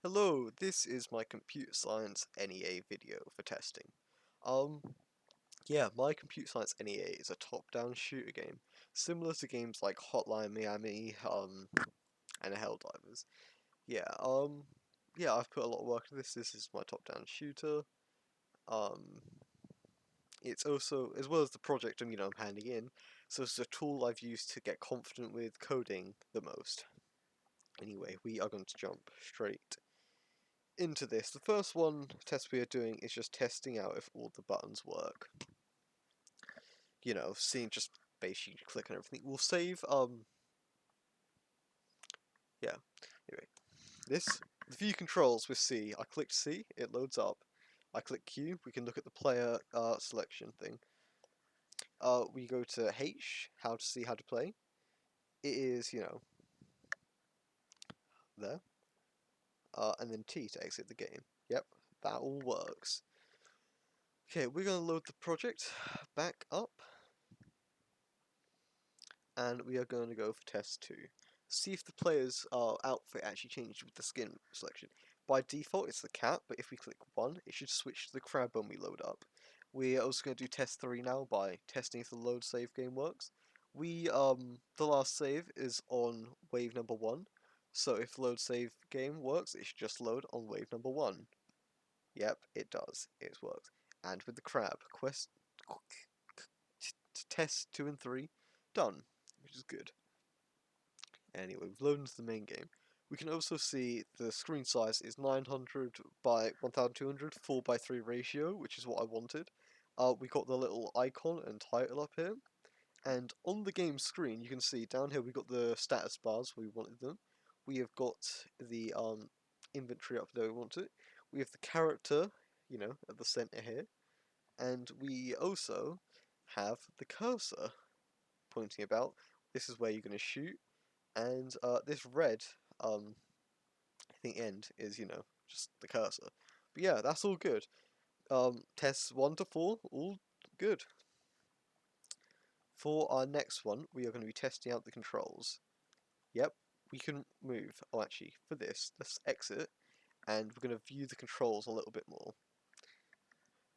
Hello, this is my Computer Science NEA video for testing. Um, my Computer Science NEA is a top-down shooter game, similar to games like Hotline Miami, and Helldivers. Yeah, I've put a lot of work into this. This is my top-down shooter. Um, it's also, as well as the project I'm handing in, so it's a tool I've used to get confident with coding the most. Anyway, we are going to jump straight into this. The first test we are doing is just testing out if all the buttons work. Seeing just basically click on everything. We'll save, yeah. Anyway, the view controls with C. I clicked C, it loads up. I click Q, we can look at the player selection thing. We go to H, how to see how to play. It is, there. And then T to exit the game. Yep, that all works. Okay, we're going to load the project back up. And we are going to go for test 2. See if the player's outfit actually changed with the skin selection. By default it's the cat, but if we click 1 it should switch to the crab when we load up. We're also going to do test 3 now by testing if the load save game works. The last save is on wave number 1, so if load save game works it should just load on wave number 1. Yep, it does, it works. And with the crab, test 2 and 3 done, which is good. Anyway, we've loaded into the main game. We can also see the screen size is 900 by 1200, 4:3 ratio, which is what I wanted. We got the little icon and title up here. And on the game screen, you can see down here we got the status bars where we wanted them. We have got the inventory up there we want it. We have the character, at the center here. And we also have the cursor pointing about. This is where you're going to shoot. And this red, I think end is, just the cursor. But yeah, that's all good. Tests 1 to 4, all good. For our next one, we are going to be testing out the controls. Yep, we can move. Oh, actually, for this, let's exit, and we're going to view the controls a little bit more.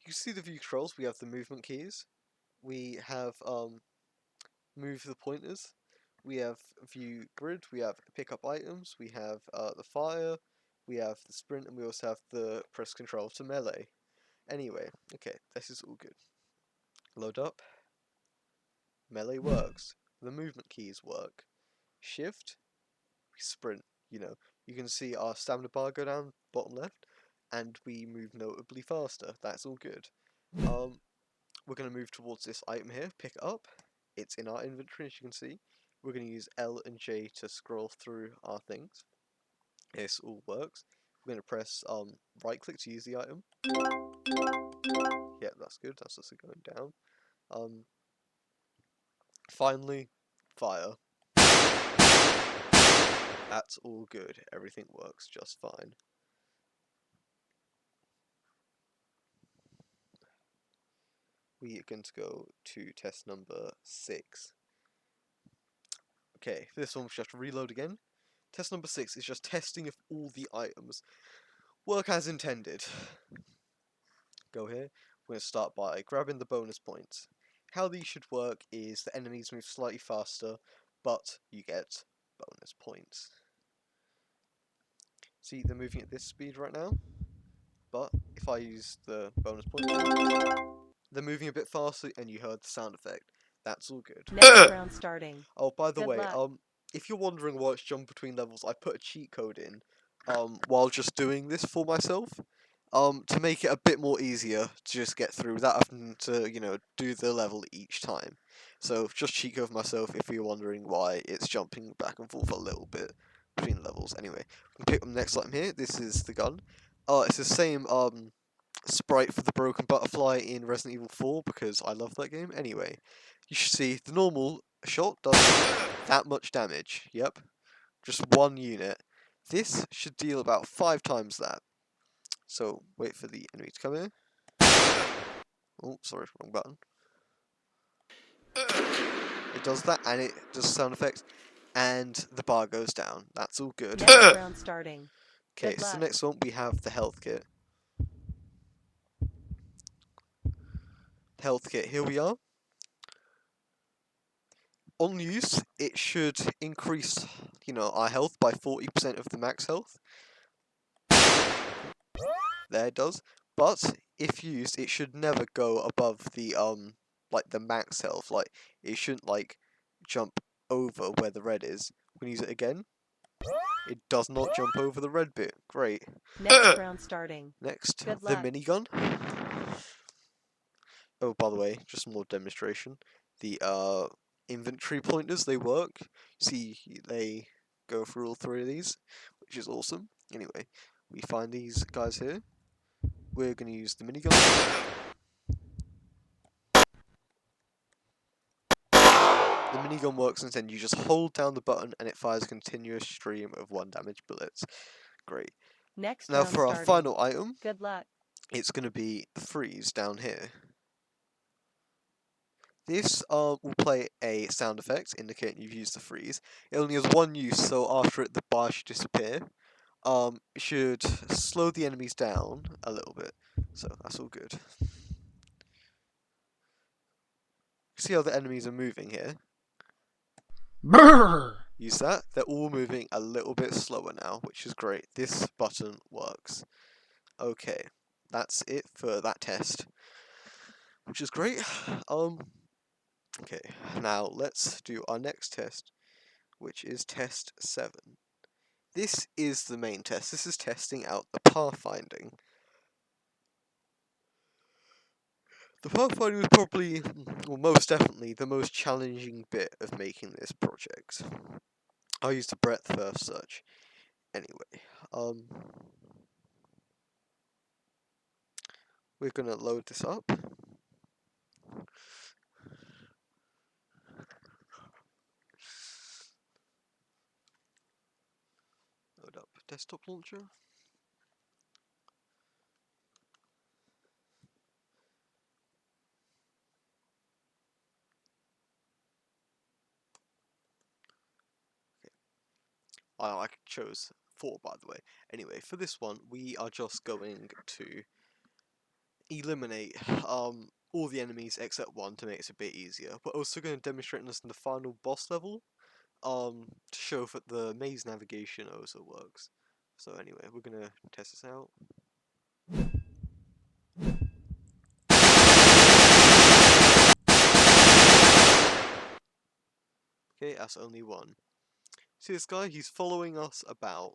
You can see the view controls. We have the movement keys. We have move the pointers. We have view grid, we have pick up items, we have the fire, we have the sprint, and we also have the press control to melee. Anyway, okay, this is all good. Load up. Melee works. The movement keys work. Shift, sprint, You can see our stamina bar go down bottom left, and we move notably faster. That's all good. We're going to move towards this item here, pick it up. It's in our inventory, as you can see. We're going to use L and J to scroll through our things. This all works. We're going to press right click to use the item. Yeah, that's good. That's also going down. Finally, fire. That's all good. Everything works just fine. We are going to go to test number 6. Okay, for this one we just have to reload again. Test number 6 is just testing if all the items work as intended. Go here. We're going to start by grabbing the bonus points. How these should work is the enemies move slightly faster, but you get bonus points. See, they're moving at this speed right now, but if I use the bonus points, they're moving a bit faster, and you heard the sound effect. That's all good. Next round starting. Oh, by the Good way, luck. if you're wondering why it's jump between levels, I put a cheat code in, while just doing this for myself, to make it a bit more easier to just get through without having to, do the level each time. So just cheat code for myself if you're wondering why it's jumping back and forth a little bit between levels. Anyway, we can pick up the next item here. This is the gun. It's the same sprite for the broken butterfly in Resident Evil 4 because I love that game. Anyway, you should see the normal shot does that much damage. Yep, just one unit. This should deal about 5 times that. So wait for the enemy to come in. Oh, sorry, wrong button. It does that, and it does sound effects, and the bar goes down. That's all good. Next round starting. Okay, Good so luck. next one we have the health kit. Health kit, here we are. On use, it should increase, our health by 40% of the max health. There it does. But if used, it should never go above the like the max health. Like it shouldn't like jump over where the red is. We can use it again. It does not jump over the red bit. Great. Next round starting. Next, Good the luck. minigun. Oh, by the way, just more demonstration. The inventory pointers, they work. See, they go through all three of these, which is awesome. Anyway, we find these guys here. We're going to use the minigun. The minigun works and then you just hold down the button and it fires a continuous stream of 1 damage bullets. Great. Next Now round for our starting. final item, Good luck. it's going to be the freeze down here. This will play a sound effect indicating you've used the freeze. It only has one use, so after it the bar should disappear. It should slow the enemies down a little bit, so that's all good. See how the enemies are moving here? Brrr. Use that. They're all moving a little bit slower now, which is great. This button works. Okay, that's it for that test, which is great. Okay, now let's do our next test, which is test 7. This is the main test. This is testing out the pathfinding. The pathfinding was probably, well, most definitely, the most challenging bit of making this project. I used the breadth first search. Anyway, we're gonna load this up. Load up desktop launcher. I chose 4, by the way. Anyway, for this one, we are just going to eliminate all the enemies except one to make it a bit easier. We're also going to demonstrate this in the final boss level to show that the maze navigation also works. So anyway, we're going to test this out. Okay, that's only one. See this guy? He's following us about.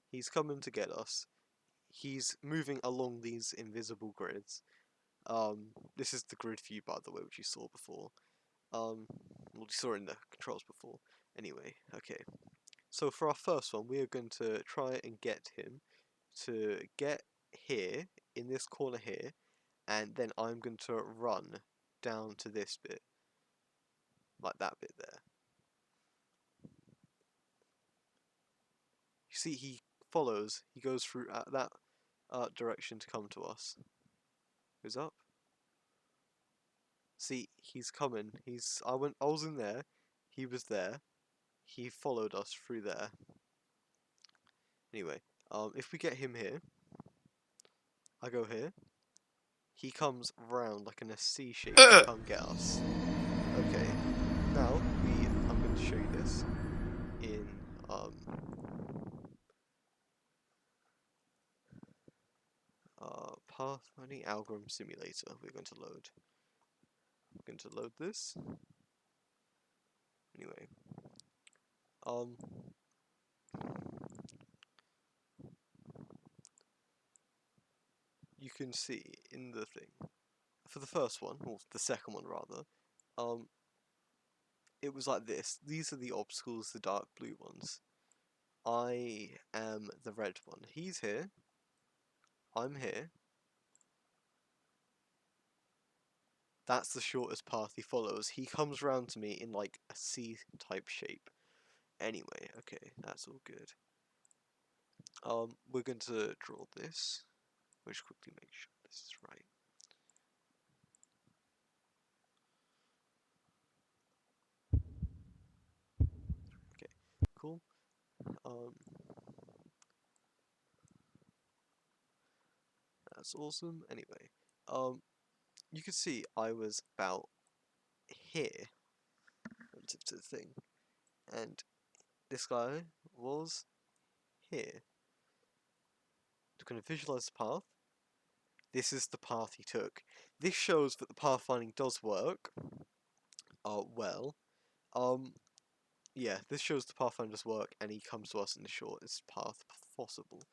He's coming to get us. He's moving along these invisible grids. This is the grid view, by the way, which you saw before. Well, you saw in the controls before. Anyway, okay. So for our first one, we are going to try and get him to get here, in this corner here, and then I'm going to run down to this bit. Like that bit there. You see, he follows, he goes through that direction to come to us. Goes up. See, he's coming. I was in there. He was there. He followed us through there. Anyway, if we get him here, I go here. He comes round like in a C shape to come get us. Okay. Now I'm going to show you this in Pathfinding Algorithm Simulator. We're going to load. I'm going to load this. Anyway, you can see in the thing for the first one, or the second one rather, it was like this. These are the obstacles, the dark blue ones. I am the red one. He's here. I'm here. That's the shortest path he follows. He comes round to me in like a C-type shape. Anyway, okay, that's all good. We're going to draw this. We'll just quickly make sure this is right. Okay, cool. That's awesome. Anyway, you can see I was about here relative to the thing, and this guy was here. We're going to visualize the path. This is the path he took. This shows that the pathfinding does work. Well, yeah, this shows the pathfinder does work, and he comes to us in the shortest path possible.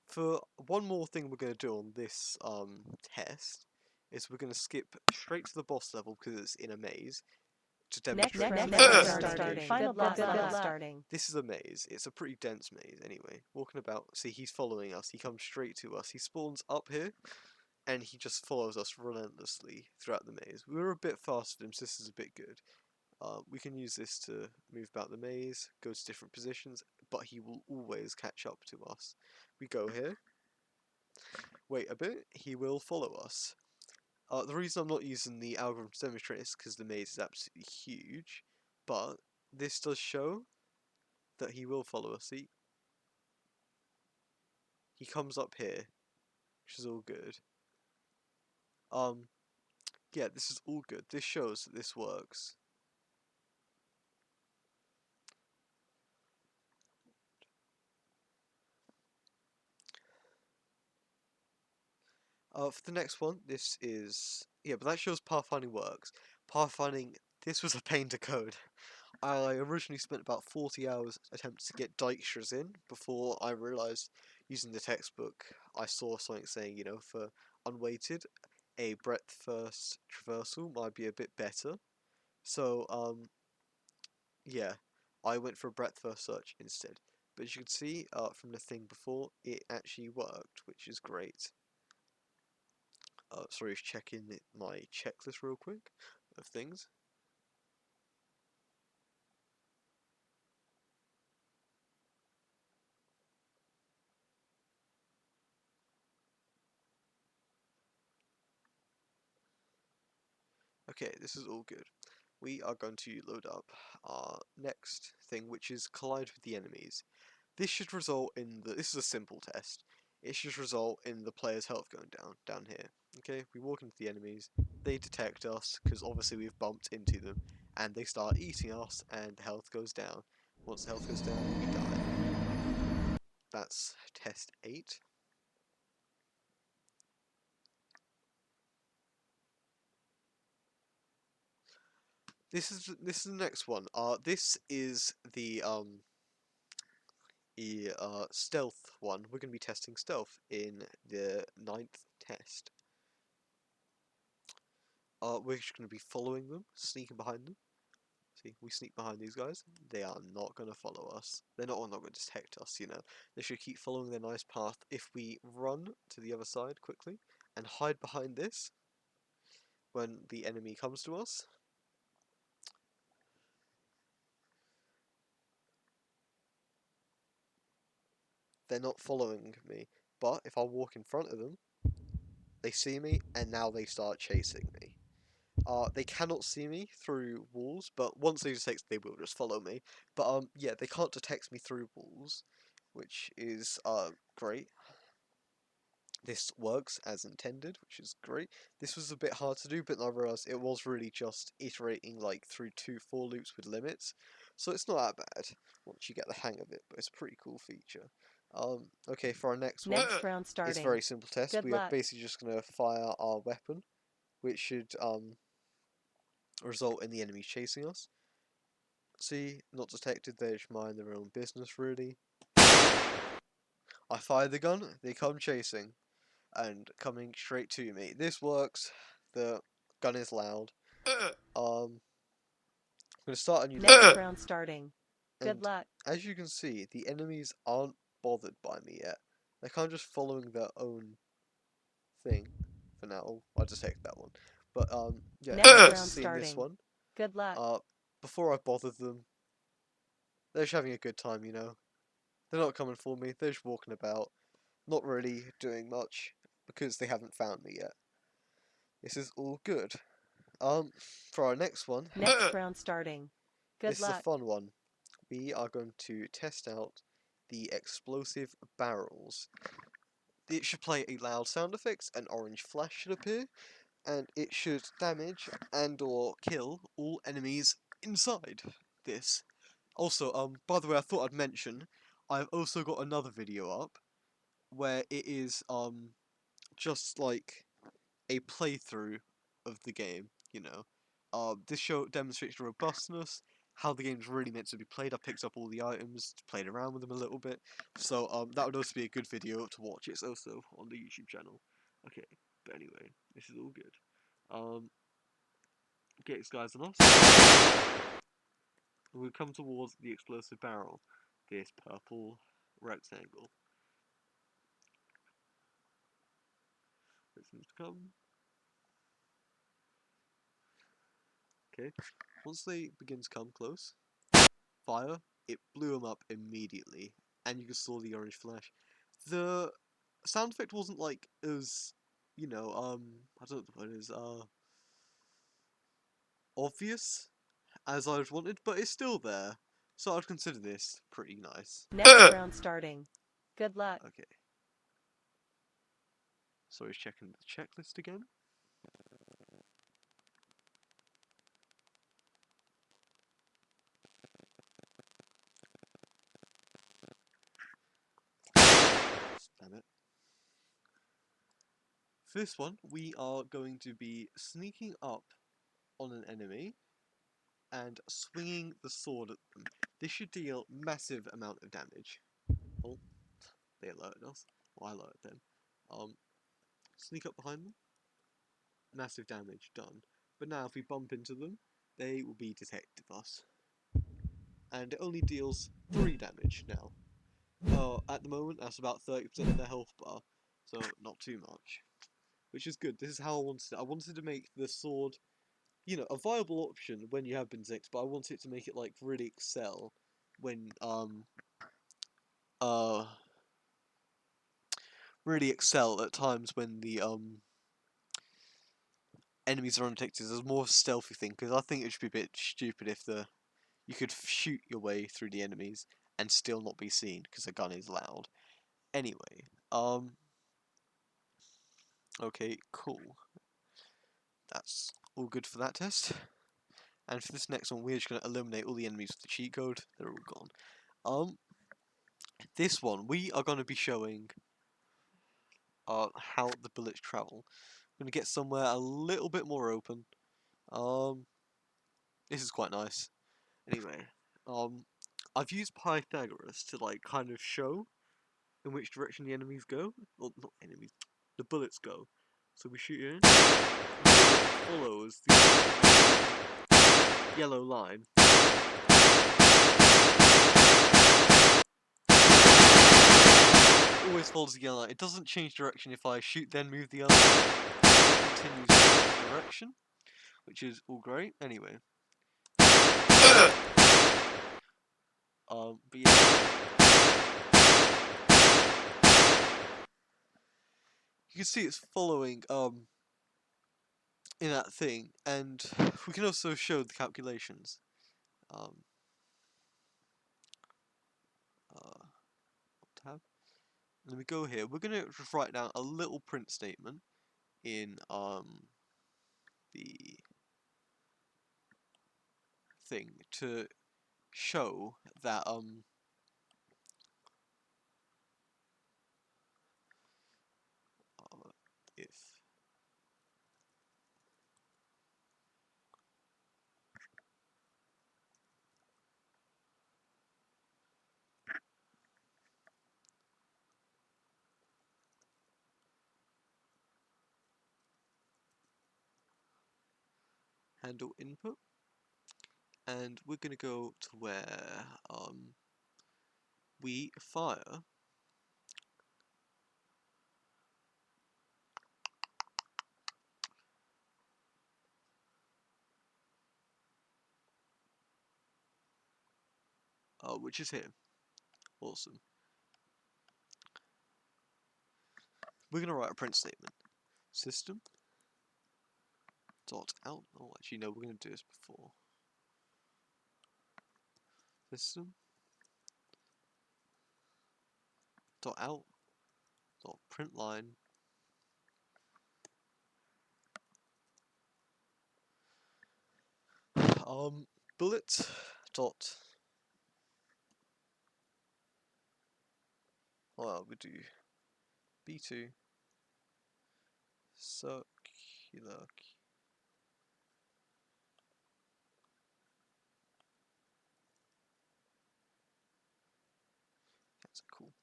For one more thing we're going to do on this test is we're going to skip straight to the boss level because it's in a maze to demonstrate. Final starting. This is a maze. It's a pretty dense maze anyway. Walking about, see, he's following us. He comes straight to us. He spawns up here, and he just follows us relentlessly throughout the maze. We're a bit faster than him, so this is a bit good. We can use this to move about the maze, go to different positions, but he will always catch up to us. We go here, wait a bit, he will follow us. The reason I'm not using the algorithm to demonstrate is because the maze is absolutely huge, but this does show that he will follow us. See? He comes up here, which is all good. Yeah, this is all good. This shows that this works. For the next one, this is... Yeah, but that shows pathfinding works. Pathfinding, this was a pain to code. I originally spent about 40 hours attempting to get Dijkstra's in before I realised, using the textbook, I saw something saying, you know, for unweighted, a breadth first traversal might be a bit better. So, yeah, I went for a breadth first search instead. But as you can see from the thing before, it actually worked, which is great. Sorry, just checking my checklist real quick of things. Okay, this is all good. We are going to load up our next thing, which is collide with the enemies. This should result in the... This is a simple test. It should result in the player's health going down here. Okay, we walk into the enemies, they detect us, because obviously we've bumped into them, and they start eating us, and the health goes down. Once the health goes down, we die. That's test 8. This is the next one. This is the stealth one. We're going to be testing stealth in the 9th test. We're just going to be following them, sneaking behind them. See, we sneak behind these guys. They are not going to follow us. They're not going to detect us, you know. They should keep following their nice path. If we run to the other side quickly and hide behind this when the enemy comes to us, they're not following me. But if I walk in front of them, they see me, and now they start chasing me. They cannot see me through walls, but once they detect, they will just follow me. But yeah, they can't detect me through walls, which is great. This works as intended, which is great. This was a bit hard to do, but I realised it was really just iterating like through 2 for loops with limits, so it's not that bad once you get the hang of it. But it's a pretty cool feature. Okay, for our next one, Round starting. it's a very simple test. Good We luck. are basically just going to fire our weapon, which should result in the enemies chasing us. See, not detected, they just mind their own business, really. I fire the gun, they come chasing, and coming straight to me. This works, the gun is loud. I'm going to start a new round starting. Good luck. As you can see, the enemies aren't bothered by me yet. They're kind of just following their own thing for now. I'll detect that one. But, yeah, round seeing this one. Good luck. Before I bothered them, they're just having a good time, you know. They're not coming for me, they're just walking about, not really doing much, because they haven't found me yet. This is all good. For our next one, round starting. Good this is a fun one. We are going to test out the explosive barrels. it should play a loud sound effect, an orange flash should appear, and it should damage and or kill all enemies inside this. Also, by the way, I thought I'd mention, I've also got another video up where it is just like a playthrough of the game, you know. This show demonstrates the robustness, how the game's really meant to be played. I picked up all the items, played around with them a little bit, so that would also be a good video to watch. It's also on the YouTube channel. Okay, but anyway, this is all good. Okay, guys, on us. We come towards the explosive barrel, this purple rectangle. It seems to come. Okay, once they begin to come close, fire, it blew them up immediately, and you can saw the orange flash. The sound effect wasn't like as, you know, I don't know what it is, obvious as I would wanted, but it's still there. So I'd consider this pretty nice. Next round starting. Good luck. Okay. So he's checking the checklist again. Damn it. For this one, we are going to be sneaking up on an enemy and swinging the sword at them. This should deal massive amount of damage. Oh, they alerted us. Well, I alerted them. Sneak up behind them. Massive damage done. But now if we bump into them, they will be detected us. And it only deals 3 damage now. At the moment, that's about 30% of their health bar, so not too much. Which is good. This is how I wanted it. I wanted to make the sword, you know, a viable option when you have been zicked, but I wanted to make it like really excel when really excel at times when the enemies are undetected. As more of a stealthy thing, because I think it should be a bit stupid if you could shoot your way through the enemies and still not be seen because the gun is loud. Anyway, okay, cool. That's all good for that test. And for this next one, we're just going to eliminate all the enemies with the cheat code. They're all gone. This one, we are going to be showing how the bullets travel. I'm going to get somewhere a little bit more open. This is quite nice. Anyway, I've used Pythagoras to like kind of show in which direction the enemies go. Well, not enemies, the bullets go. So we shoot in. Follows the yellow line. Always follows the yellow line. It doesn't change direction if I shoot then move the other. It continues in direction, which is all great. Anyway. But yeah. You can see it's following in that thing, and we can also show the calculations. Tab. Let me go here. We're gonna just write down a little print statement in the thing to show that if handle input, and we're gonna go to where we fire which is here. Awesome. We're gonna write a print statement. System dot out. Oh, actually no, we're gonna do this before. System dot out dot print line bullet dot we do b2 circular. That's cool.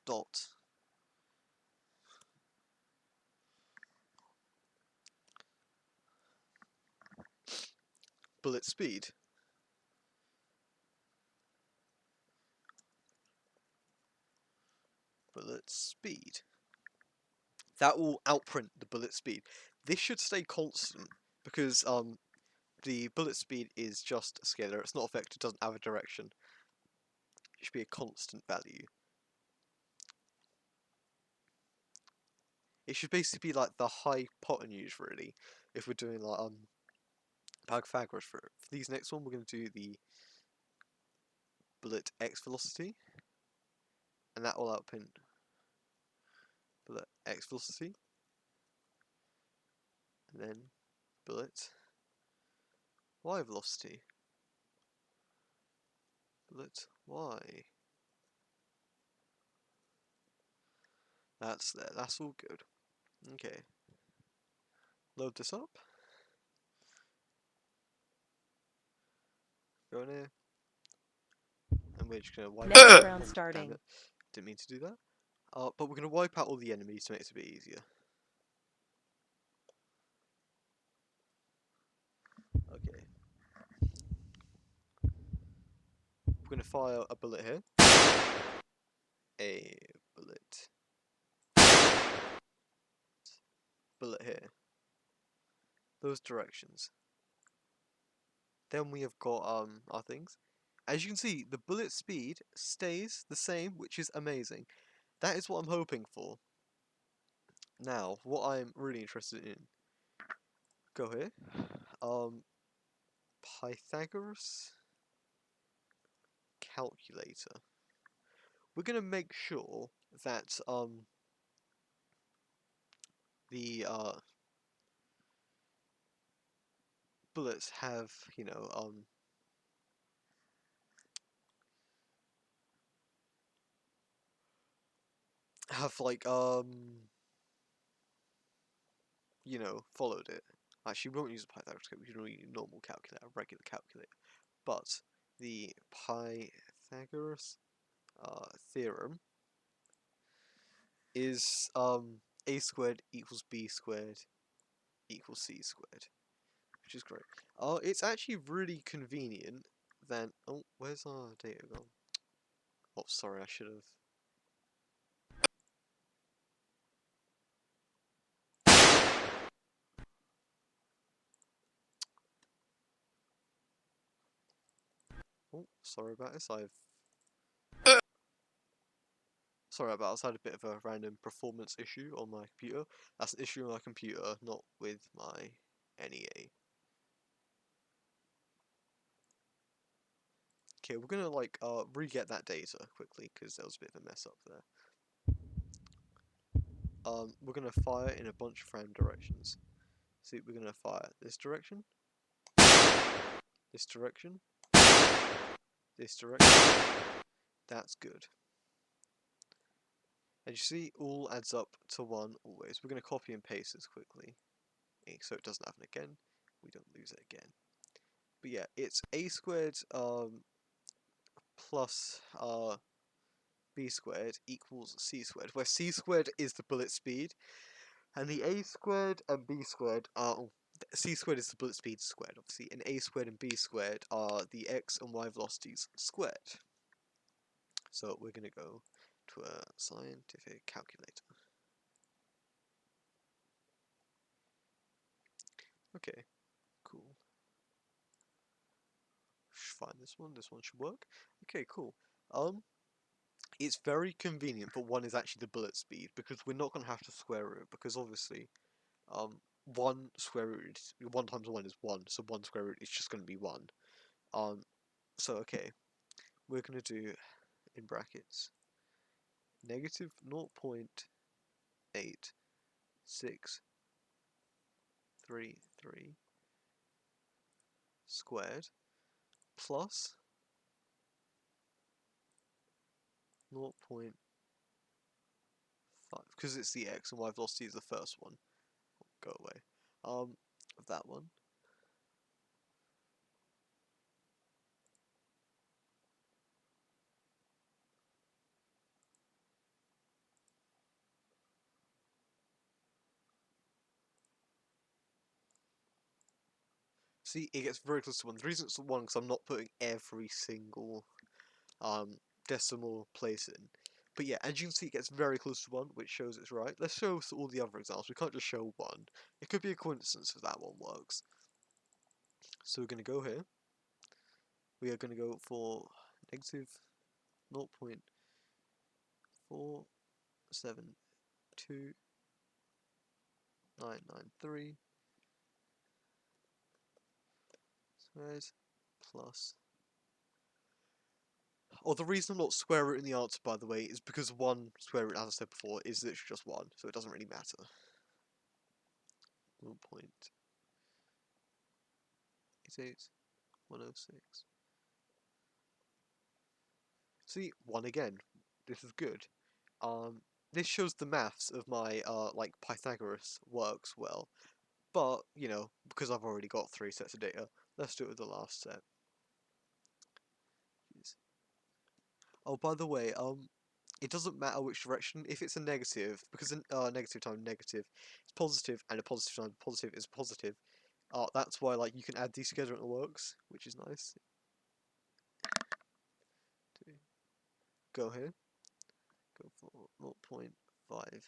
Dot bullet speed. Bullet speed. That will outprint the bullet speed. This should stay constant because the bullet speed is just a scalar. It's not a vector. It doesn't have a direction. It should be a constant value. It should basically be like the hypotenuse, really. If we're doing like Pythagoras for these next one, we're going to do the bullet x velocity, and that will outprint bullet x velocity, and then bullet y velocity, bullet y. That's there. That's all good. Okay. Load this up. Go in here. And we're just going to wipe Next out. round Damn starting. it. Didn't mean to do that. But we're going to wipe out all the enemies to make it a bit easier. Okay. We're going to fire a bullet here. A bullet. Bullet here. Those directions. Then we have got our things. As you can see, the bullet speed stays the same, which is amazing. That is what I'm hoping for. Now, what I'm really interested in. Go here. Pythagoras calculator. We're gonna make sure that the bullets have, you know, have like you know, followed it. Actually, we won't use a Pythagoras calculator. We can use a normal calculator, a regular calculator. But the Pythagoras theorem is a squared equals b squared equals c squared, which is great. It's actually really convenient. Then where's our data gone? Oh, sorry, I should have. Oh, sorry about this. Sorry about this. I had a bit of a random performance issue on my computer. That's an issue on my computer, not with my NEA. Okay, we're gonna like re-get that data quickly because there was a bit of a mess up there. We're gonna fire in a bunch of random directions. See, we're gonna fire this direction, this direction, this direction. That's good. And you see, all adds up to 1 always. We're going to copy and paste this quickly, so it doesn't happen again. We don't lose it again. But yeah, it's a squared plus b squared equals c squared, where c squared is the bullet speed, and the a squared and b squared are... c squared is the bullet speed squared, obviously, and a squared and b squared are the x and y velocities squared. So we're going to go to a scientific calculator. Okay, cool. Find this one. This one should work. Okay, cool. It's very convenient, but 1 is actually the bullet speed because we're not going to have to square root because obviously, 1 square root 1 times 1 is 1, so 1 square root is just going to be 1. So okay, we're going to do in brackets negative 0.8633 squared plus 0.5, because it's the x and y velocity is the first one. Go away. Of that one. See, it gets very close to 1. The reason it's 1 because I'm not putting every single decimal place in. But yeah, as you can see, it gets very close to 1, which shows it's right. Let's show all the other examples. We can't just show 1. It could be a coincidence if that one works. So we're going to go here. We are going to go for negative 0.472993 squared plus. Oh, the reason I'm not square rooting the answer, by the way, is because 1 square root, as I said before, is literally just 1, so it doesn't really matter. 1.88106. See, 1 again. This is good. This shows the maths of my, like, Pythagoras works well. But, you know, because I've already got 3 sets of data, let's do it with the last set. Jeez. Oh, by the way, it doesn't matter which direction. If it's a negative, because negative times negative is positive, and a positive times positive is positive. That's why, like, you can add these together and it works, which is nice. Go here. Go for 0.5809.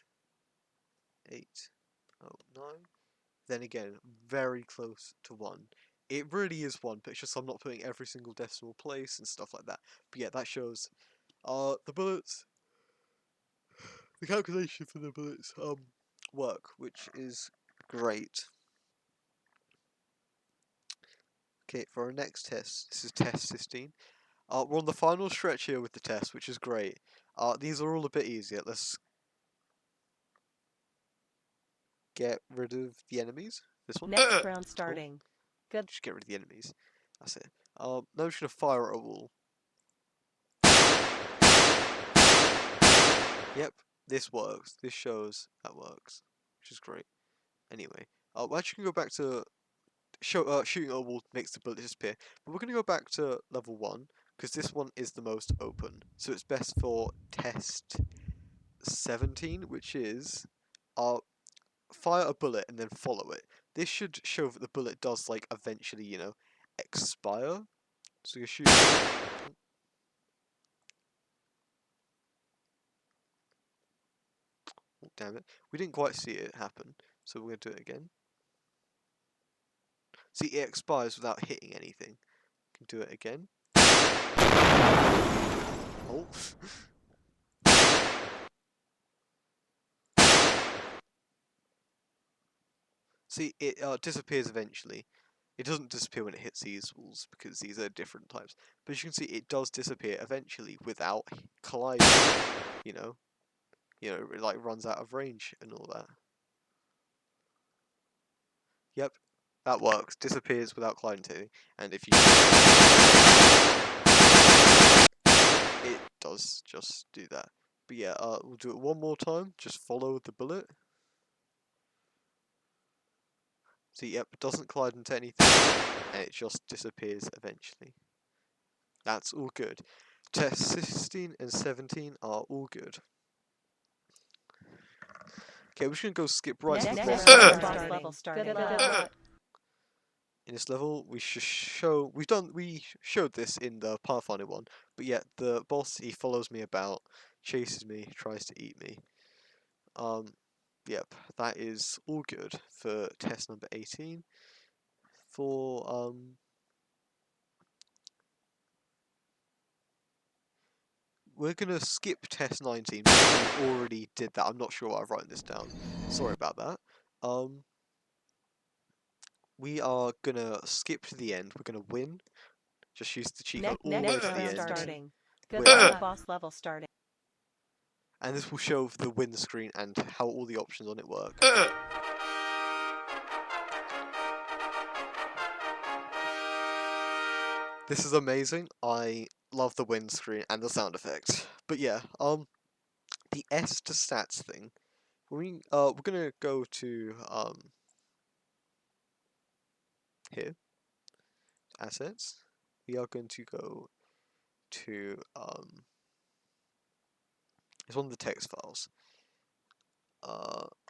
Then again, very close to 1. It really is 1, but it's just I'm not putting every single decimal place and stuff like that. But yeah, that shows the bullets, the calculation for the bullets work, which is great. Okay, for our next test, this is test 16. We're on the final stretch here with the test, which is great. These are all a bit easier. Let's get rid of the enemies. This one. Next round starting. Good. Just get rid of the enemies. That's it. Now I'm just gonna fire at a wall. Yep, this works. This shows that works, which is great. Anyway, we're actually gonna go back to shooting at a wall makes the bullet disappear, but we're gonna go back to level 1 because this one is the most open. So it's best for test 17, which is fire a bullet and then follow it. This should show that the bullet does, like, eventually, you know, expire. So you shoot. Oh, damn it. We didn't quite see it happen, so we're going to do it again. See, it expires without hitting anything. Can do it again. Oh. See, it disappears eventually. It doesn't disappear when it hits these walls, because these are different types. But as you can see, it does disappear eventually without colliding, you know. It, like, runs out of range and all that. Yep, that works. Disappears without colliding to anything. And if you... it does just do that. But yeah, we'll do it one more time. Just follow the bullet. See, yep, it doesn't collide into anything, and it just disappears eventually. That's all good. Test 16 and 17 are all good. Okay, we're just gonna go skip right to the boss Level starting. Good luck. In this level, we showed this in the Pathfinder one, but yet the boss, he follows me about, chases me, tries to eat me. Yep, that is all good for test number 18. For we're gonna skip test 19 because we already did that. I'm not sure why I've written this down. Sorry about that. We are gonna skip to the end. We're gonna win. Just use the cheat code all the way to the end. Starting. Good Where luck. Boss level starting. and this will show the win screen and how all the options on it work. This is amazing. I love the win screen and the sound effects. But yeah, the S to stats thing. We're gonna go to here, assets. We are going to go to it's one of the text files.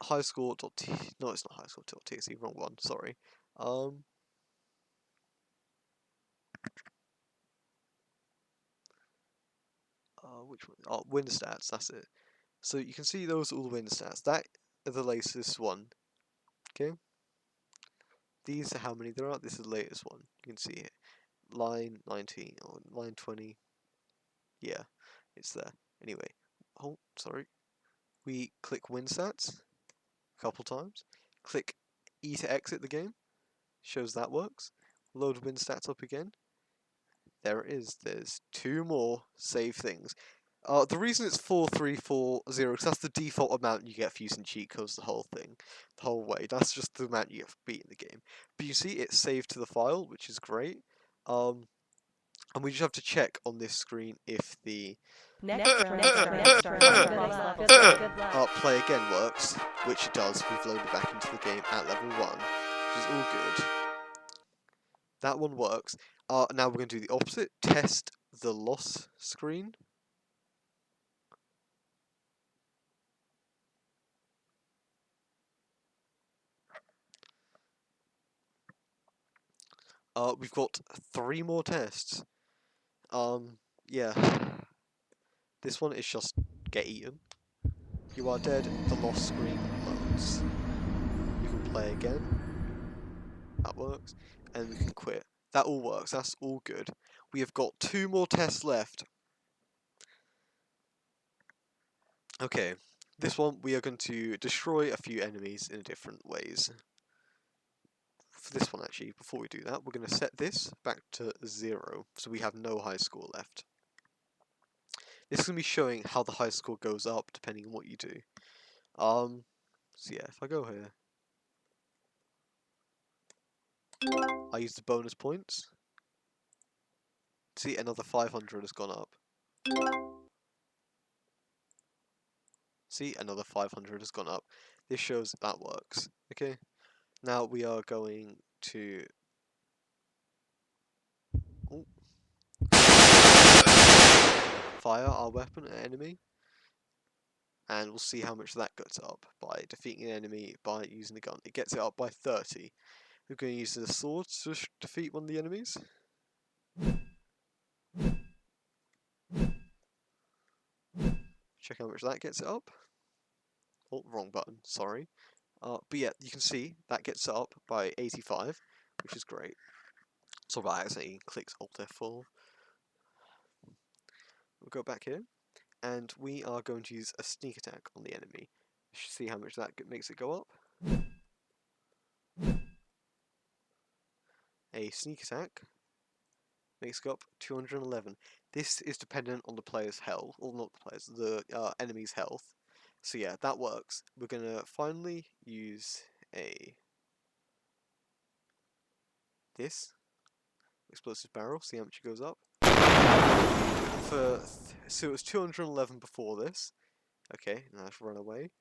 Highscore.t. No, it's not highscore.txt. Wrong one. Sorry. Which one? Oh, win stats. That's it. So you can see those are all the win stats. That is the latest one. Okay. These are how many there are. This is the latest one. You can see it. Line 19 or line 20. Yeah, it's there. Anyway. Oh, sorry. We click win stats a couple times. Click E to exit the game. Shows that works. Load win stats up again. There it is. There's two more save things. The reason it's 4340 because that's the default amount you get for using cheat codes the whole way. That's just the amount you get for beating the game. But you see it's saved to the file, which is great. And we just have to check on this screen if the play again works, which it does. We've loaded back into the game at level 1, which is all good. That one works. Now we're going to do the opposite. Test the loss screen. We've got 3 more tests. Yeah. This one is just get eaten. You are dead. The loss screen loads. We can play again. That works. And we can quit. That all works. That's all good. We have got 2 more tests left. Okay. This one we are going to destroy a few enemies in different ways. For this one actually, before we do that, we're going to set this back to 0, so we have no high score left. This is going to be showing how the high score goes up depending on what you do. So yeah, if I go here, I use the bonus points. See, another 500 has gone up. See, another 500 has gone up. This shows that works. Okay, now we are going to fire our weapon at enemy, and we'll see how much that gets up by defeating an enemy by using the gun. It gets it up by 30. We're going to use the sword to defeat one of the enemies. Check how much that gets it up. Oh, wrong button, sorry. But yeah, you can see that gets it up by 85, which is great. So I accidentally clicked Alt F4. We'll go back here, and we are going to use a sneak attack on the enemy. You should see how much that makes it go up. A sneak attack makes it go up 211. This is dependent on the player's health, or not the player's, the enemy's health. So yeah, that works. We're gonna finally use this explosive barrel. See how much it goes up. So it was 211 before this. Okay, now let's run away.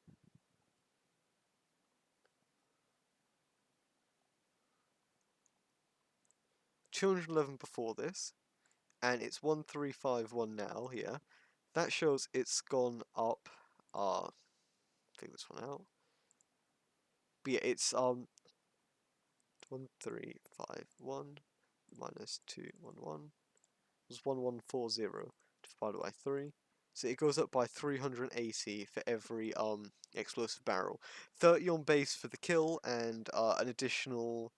$211 before this, and it's 1351 now here. That shows it's gone up. Figure this one out. But yeah, it's 1351 minus 211 was 1140 divided by 3. So it goes up by 380 for every explosive barrel. 30 on base for the kill, and an additional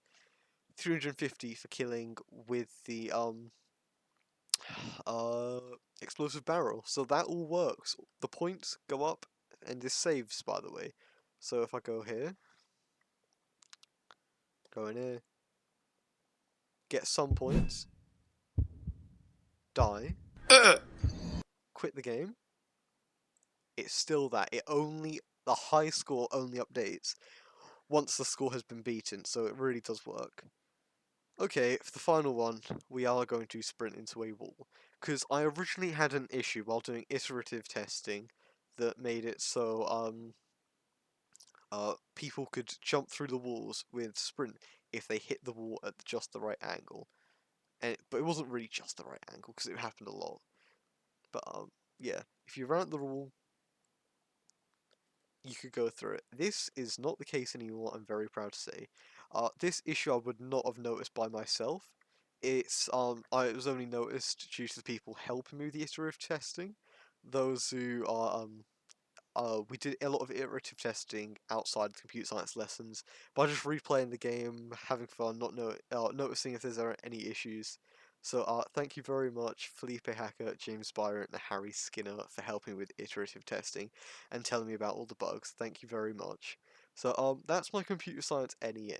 350 for killing with the explosive barrel. So that all works. The points go up, and this saves, by the way. So if I go here, go in here, get some points, die, quit the game, it's still that. The high score only updates once the score has been beaten, so it really does work. Okay, for the final one, we are going to sprint into a wall. Because I originally had an issue while doing iterative testing that made it so people could jump through the walls with sprint if they hit the wall at just the right angle. But it wasn't really just the right angle because it happened a lot. But yeah, if you run at the wall, you could go through it. This is not the case anymore, I'm very proud to say. This issue I would not have noticed by myself. It was only noticed due to the people helping me with the iterative testing. Those who are we did a lot of iterative testing outside the computer science lessons by just replaying the game, having fun, not noticing if there's any issues. So thank you very much, Felipe Hacker, James Byron, and Harry Skinner for helping with iterative testing and telling me about all the bugs. Thank you very much. So that's my computer science NEA.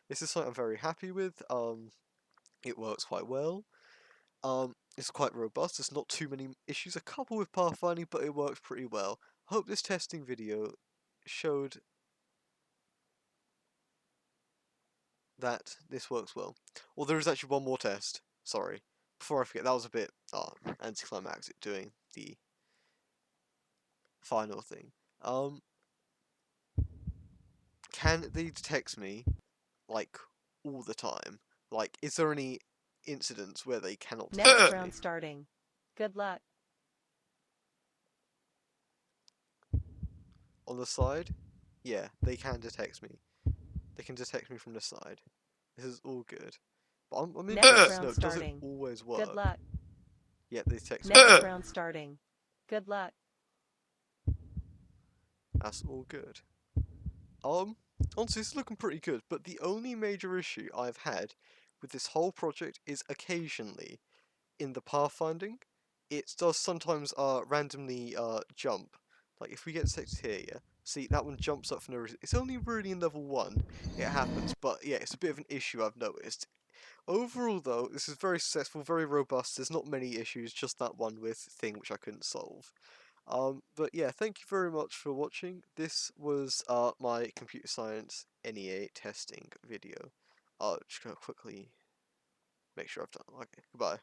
This is something I'm very happy with. It works quite well. It's quite robust. There's not too many issues. A couple with pathfinding, but it works pretty well. I hope this testing video showed that this works well. Well, there is actually one more test. Sorry. Before I forget, that was a bit anticlimactic doing the final thing. Can they detect me, like, all the time? Like, is there any incidents where they cannot detect Next me? round starting. Good luck. On the side? Yeah, they can detect me. They can detect me from the side. This is all good. But I'm interested to know, does it always work? Good luck. Yeah, they detect me. Next round starting. Good luck. That's all good. Honestly, it's looking pretty good, but the only major issue I've had with this whole project is occasionally, in the pathfinding, it does sometimes randomly jump. Like if we get detected here, yeah, see that one jumps up for no reason. It's only really in level 1 it happens, but yeah, it's a bit of an issue I've noticed. Overall though, this is very successful, very robust, there's not many issues, just that one with thing which I couldn't solve. But yeah, thank you very much for watching. This was my computer science NEA testing video. Just gonna quickly make sure I've done. Okay, goodbye.